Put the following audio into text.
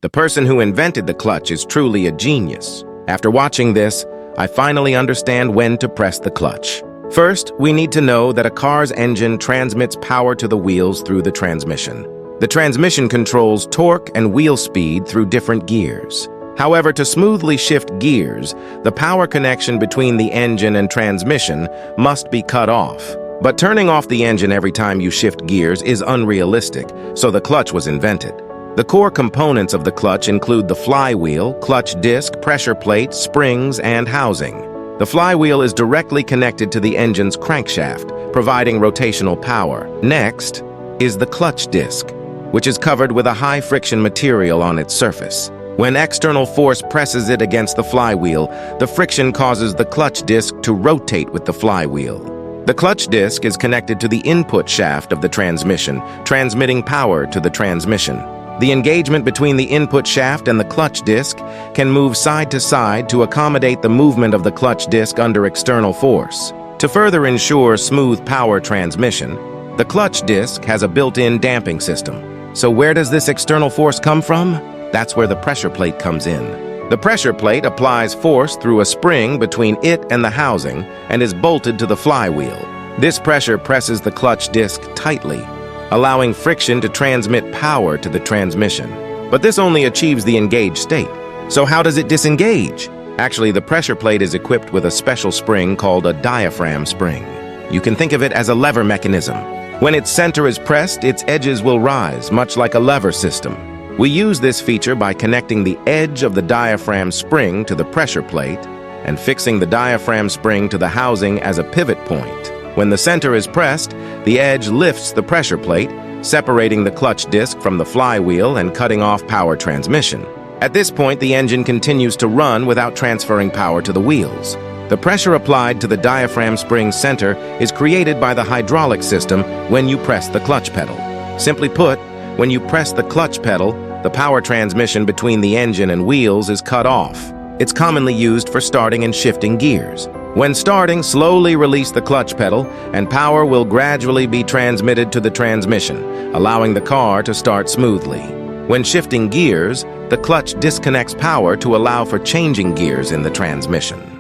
The person who invented the clutch is truly a genius. After watching this, I finally understand when to press the clutch. First, we need to know that a car's engine transmits power to the wheels through the transmission. The transmission controls torque and wheel speed through different gears. However, to smoothly shift gears, the power connection between the engine and transmission must be cut off. But turning off the engine every time you shift gears is unrealistic, so the clutch was invented. The core components of the clutch include the flywheel, clutch disc, pressure plate, springs, and housing. The flywheel is directly connected to the engine's crankshaft, providing rotational power. Next is the clutch disc, which is covered with a high-friction material on its surface. When external force presses it against the flywheel, the friction causes the clutch disc to rotate with the flywheel. The clutch disc is connected to the input shaft of the transmission, transmitting power to the transmission. The engagement between the input shaft and the clutch disc can move side to side to accommodate the movement of the clutch disc under external force. To further ensure smooth power transmission, the clutch disc has a built-in damping system. So where does this external force come from? That's where the pressure plate comes in. The pressure plate applies force through a spring between it and the housing and is bolted to the flywheel. This pressure presses the clutch disc tightly, allowing friction to transmit power to the transmission. But this only achieves the engaged state. So how does it disengage? Actually, the pressure plate is equipped with a special spring called a diaphragm spring. You can think of it as a lever mechanism. When its center is pressed, its edges will rise, much like a lever system. We use this feature by connecting the edge of the diaphragm spring to the pressure plate and fixing the diaphragm spring to the housing as a pivot point. When the center is pressed, the edge lifts the pressure plate, separating the clutch disc from the flywheel and cutting off power transmission. At this point, the engine continues to run without transferring power to the wheels. The pressure applied to the diaphragm spring center is created by the hydraulic system when you press the clutch pedal. Simply put, when you press the clutch pedal, the power transmission between the engine and wheels is cut off. It's commonly used for starting and shifting gears. When starting, slowly release the clutch pedal, and power will gradually be transmitted to the transmission, allowing the car to start smoothly. When shifting gears, the clutch disconnects power to allow for changing gears in the transmission.